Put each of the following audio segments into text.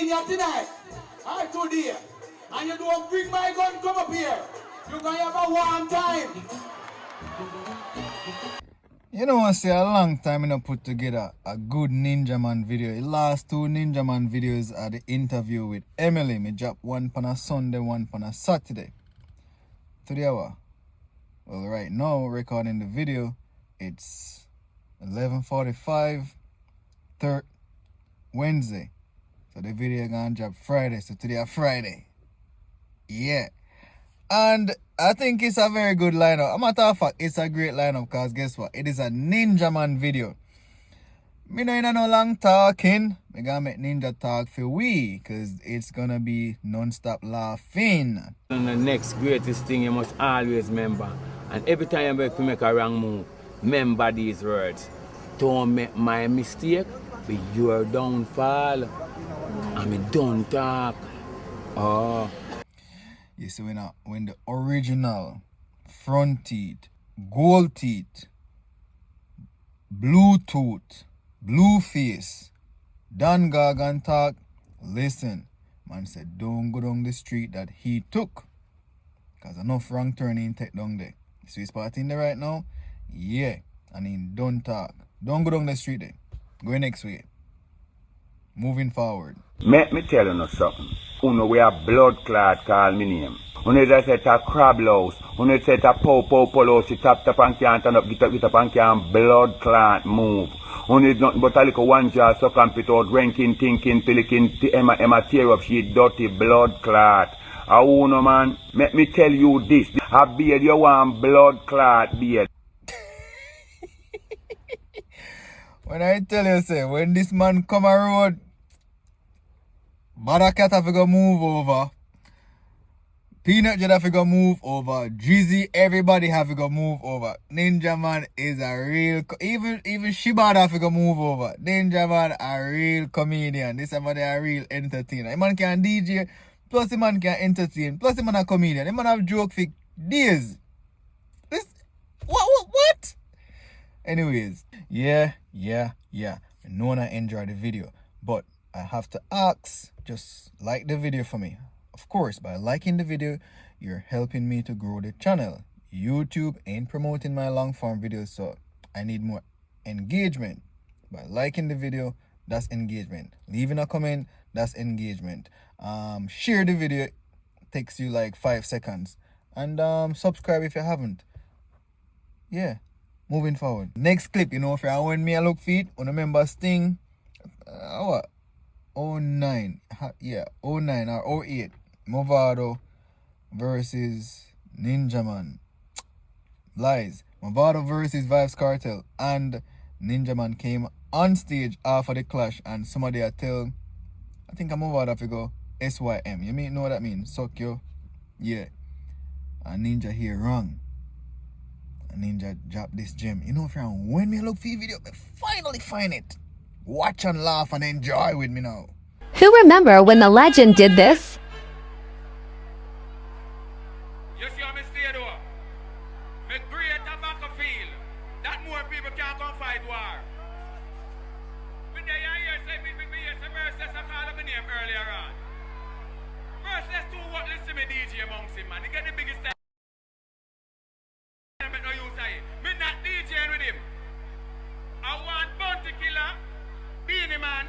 in here tonight. Or today. And you don't bring my gun, come up here. You're going to have a warm time. You know, I say a long time I don't put together a good Ninja Man video. The last two Ninja Man videos are the interview with Emily. Me drop one on a Sunday, one on a Saturday. Today hour. Well, right now, recording the video, it's 11:45, Wednesday. So the video gonna drop Friday. So today a Friday. Yeah. And I think it's a very good lineup. A matter of fact, it's a great lineup because guess what? It is a Ninja Man video. Me no in no long talking. Me gonna make Ninja talk for we because it's gonna be non-stop laughing. And the next greatest thing you must always remember. And every time you make a wrong move, remember these words. Don't make my mistake be your downfall. I mean, don't talk. Oh. You see, when the original front teeth, gold teeth, blue tooth, blue face, Dan Gargan talk, listen, man said don't go down the street that he took. Because enough wrong turning take down there. So he's partying there right now? Yeah. And he don't talk. Don't go down the street there. Go next way. Moving forward. Let me tell you something. Uno we have blood clot call me name. Uno just set a crab louse. Uno set a pow polo. She tap and can't turn up, get up and can't blood clot move. Uno is nothing but a little one jar suck and pit out, ranking, thinking, pillicking, Emma tear up, she dirty blood clot. Uno man, let me tell you this. A beard you want blood clot beard. When I tell you, say, when this man come a road, Badakat have to go move over. Peanut Jet have to go move over. Drizzy, everybody have to go move over. Ninja Man is a real... Even Shibad have to go move over. Ninja Man a real comedian. This man a real entertainer. The man can DJ, plus the man can entertain, plus the man a comedian. The man have joke for days. This... What? Anyways, yeah. No one enjoy the video. But I have to ask, just like the video for me. Of course, by liking the video, you're helping me to grow the channel. YouTube ain't promoting my long form videos, so I need more engagement. By liking the video, that's engagement. Leaving a comment, that's engagement. Share the video, takes you like 5 seconds. And subscribe if you haven't. Yeah, moving forward. Next clip, if you want me I look feet, remember Sting, what? 09 or 08, Mado versus Ninja Man. Lies. Mado versus Vibes Cartel, and Ninja Man came on stage after the clash, and somebody I think Mado have to go SYM. You know what that means? Suck yo. Yeah. And Ninja here wrong. And Ninja dropped this gem. Friend, when me look for the video, I finally find it. Watch and laugh and enjoy with me now. Who remember when the legend did this? You see how me stay though? Me create a battlefield that more people can come fight war. When they hear say me say Merciless, I call my name earlier on. Merciless too what listen me DJ amongst him, man. He get the biggest time. I make no use of it. Me not DJing with him. I want Bounty Killer, Beanie Man,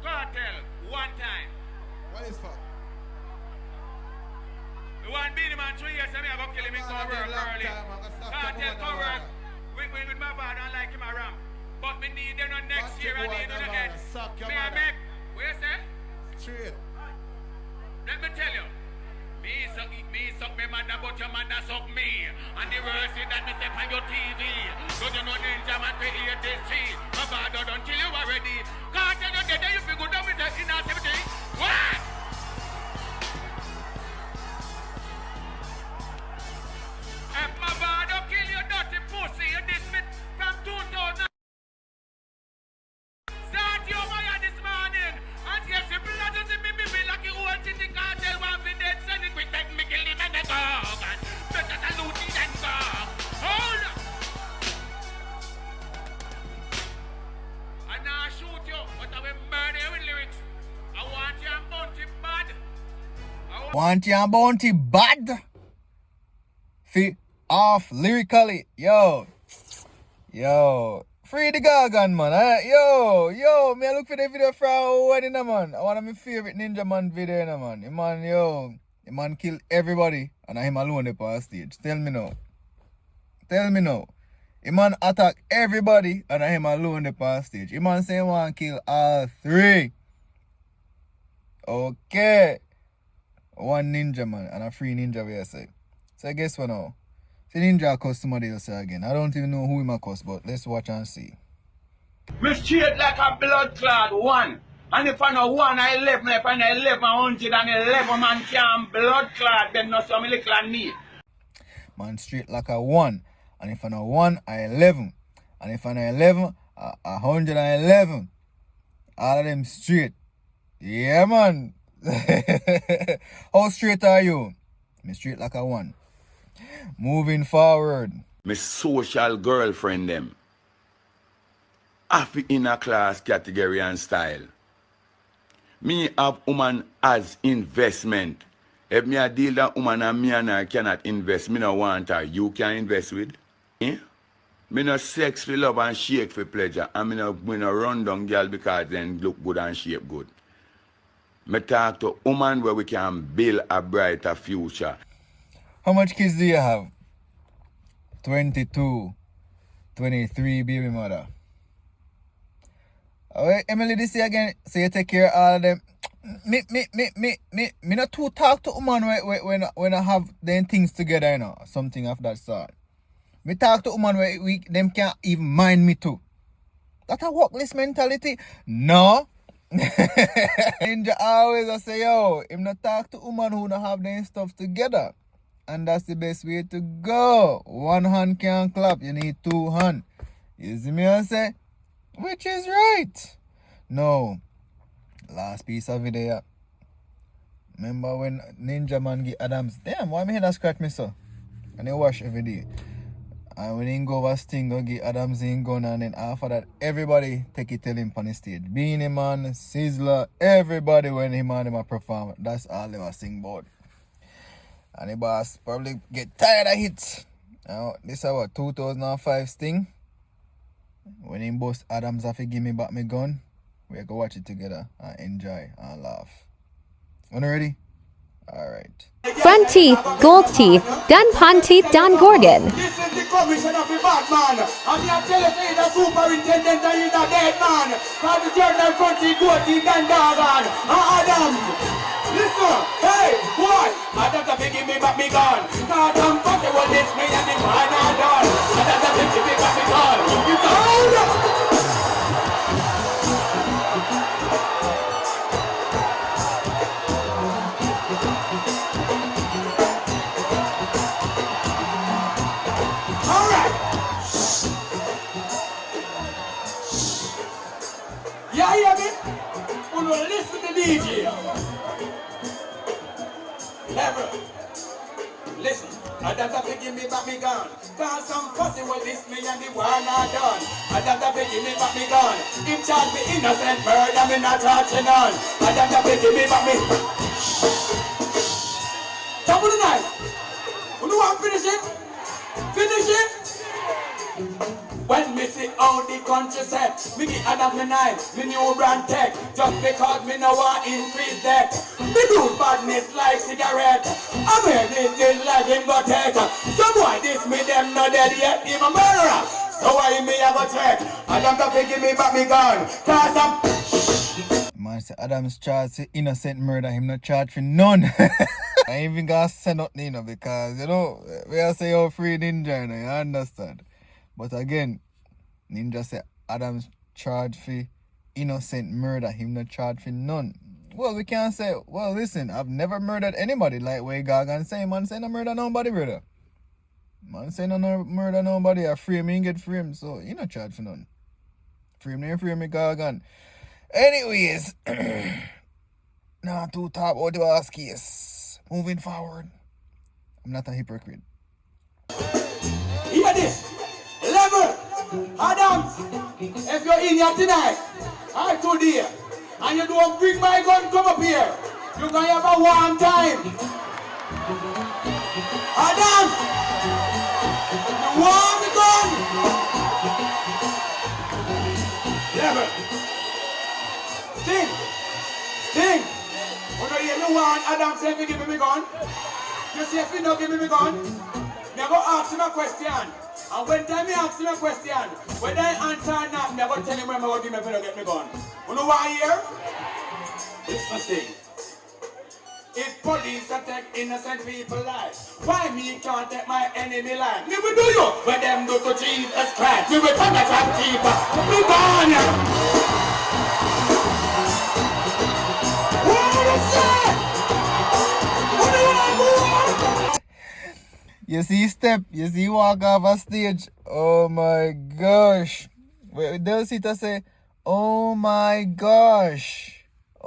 Cartel, one time. What is for? The one Beanie Man 3 years and me I go kill him in come work early. Cartel come work with my bad and like him around. But me need them on next year and need them again. Me I make, what you say? Straight. Let me tell you. Me suck me mother, but your mother suck me. And the worst is that me step on your TV. Don't you know Ninja Man create this cheat? My father don't kill you already. Can't tell you that you feel good down with the inactivity. What? If my father kill you dirty pussy, you dismiss from 2000. Start your fire this morning. And see if the blood is in me like you want to the cartel one for dead. Send it quick, make me kill him and the dog. And better salute it and go. Hold up. And now I shoot you, but I will murder you with lyrics. I want you. Want your bounty bad? Fi off lyrically. Yo. Free the Gargan, man. Yo, me I look for the video from wedding, man. I want my favorite Ninja Man video, man. The man kill everybody and I him alone there on stage. Tell me now. The man attack everybody and I him alone there on stage. The man say he want to kill all three. Okay. One ninja, man, and a free ninja, we say. So guess what now? See ninja cuss somebody else again. I don't even know who him a cuss, but let's watch and see. Me straight like a blood clot one. And if I know 1, I 11, if I know 11, 111 man can blood clot, then no some little need. Man straight like a 1. And if I know 1, I 11. And if I know 11, 111. All of them straight. Yeah, man. How straight are you? Me straight like a 1. Moving forward. My social girlfriend them. Half in a class category and style. Me have woman as investment. If me a deal that woman and me and her cannot invest, me no want her. You can invest with. Eh? Me no sex for love and shake for pleasure. And me no run down girl because then look good and shape good. Me talk to woman where we can build a brighter future. How much kids do you have? 22, 23 baby mother. Alright, Emily, this year again, so you take care of all of them. Me not too talk to woman when I have them things together, you know, something of that sort. Me talk to woman where them can't even mind me too. That a workless mentality? No. Ninja always I say, yo, him not talk to woman who don't have them stuff together. And that's the best way to go. 1 hand can't clap, you need 2 hands. You see me I say? Which is right. No. Last piece of video. Remember when Ninja Man get Adams? Damn, why me head a scratch me so? And they wash every day. And when he go over Sting, go get Adams in gun, and then after that, everybody take it tell him on the stage. Beanie Man, Sizzler, everybody when him and him a perform. That's all they were sing about. And the boss probably get tired of it. Now, this is what, 2005 Sting? When he bust Adams have to give me back my gun, we go watch it together and enjoy and laugh. You ready? Alright. Front teeth, gold teeth, done pun teeth, done Gorgon. This is the commission of the bad man. And me a tell you say the superintendent and he's a dead man. Cause the journal front teeth, gold teeth and doggone. Adam, listen, hey, boy. I don't have to give me back me gun. Cause I'm fucking with this me and the man are done. I don't have to give me back me gun. You can yeah, hear me? We will listen to DJ. Never. Listen. I don't have to give me back me gun. Cause some fussy with this me and the war not done. I don't have to give me back me gun. Him charge me innocent murder, me not charging none. I don't have to give me back me. Top of the night. You know what I'm finishing? Finish it. When me see how the country set, me get Adam me knife, me new brand tech. Just because me no want increase debt. Me do badness like cigarette. I mean this like him go take. So boy this me them not dead yet, him a murderer. So why me a go check? Adam to give me back me gun. Cause I'm Man say Adam's charged for innocent murder, him not charged for none. I ain't even gonna say nothing, you know, because, you know, we are say you're free ninja, you know, you understand. But again, Ninja say Adam's charged for innocent murder, him not charged for none. Well, we can't say, well, listen, I've never murdered anybody like way Gargan say, man say no murder nobody, brother. Man say no murder nobody, I free me and get framed, so he not charged for none. Frame me, Gargan. Anyways, now to talk about the last case. Moving forward, I'm not a hypocrite. hear this. Level. Adams. If you're in here tonight, I told you, and you don't bring my gun, come up here. You're gonna have a warm time. Adam! You warm the gun! Level. Sting! Sting! When you hear me warn Adam say if you give me gun, you say if you don't give me gun, me go ask him a question. And when time me ask him a question, whether I answer or not, me go tell him when I go give me if you don't get me gun. You know why here? Listen, Sting. If police attack innocent people life, why me can't take my enemy life? Me will do you when them do to Jesus Christ. Me will come back from people. Me gone. What do you say? What do you want? You see step, you see walk off a stage. Oh my gosh. They'll sit and say, oh my gosh.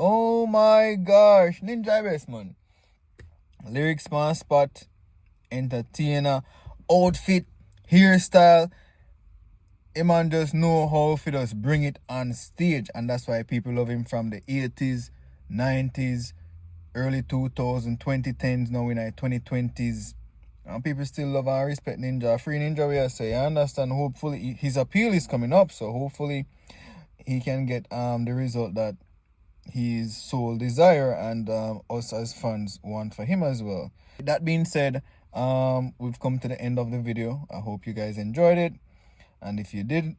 Oh my gosh. Ninja best man. Lyrics man spot, entertainer, outfit, hairstyle. A man just know how to just bring it on stage, and that's why people love him from the 80s, 90s, early 2000s, 2010s, now in the 2020s. And people still love and respect Ninja. Free Ninja, we are say. I understand. Hopefully his appeal is coming up, so hopefully he can get the result that his soul desire and us as fans want for him as well. That being said, we've come to the end of the video. I hope you guys enjoyed it, and if you did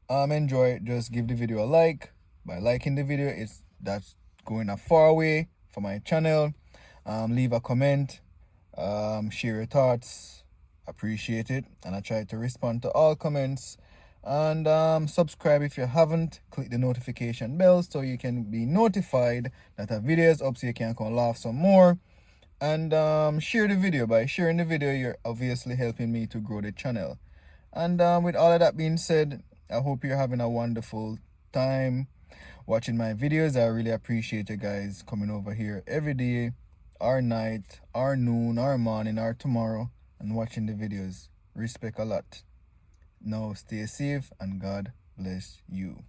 enjoy it, just give the video a like. By liking the video, that's going a far way for my channel. Leave a comment, share your thoughts, appreciate it, and I try to respond to all comments. And subscribe if you haven't. Click the notification bell so you can be notified that a video is up, so you can come laugh some more. And share the video. By sharing the video, you're obviously helping me to grow the channel. And with all of that being said, I hope you're having a wonderful time watching my videos. I really appreciate you guys coming over here every day, or night, or noon, or morning, or tomorrow, and watching the videos. Respect a lot. Now stay safe and God bless you.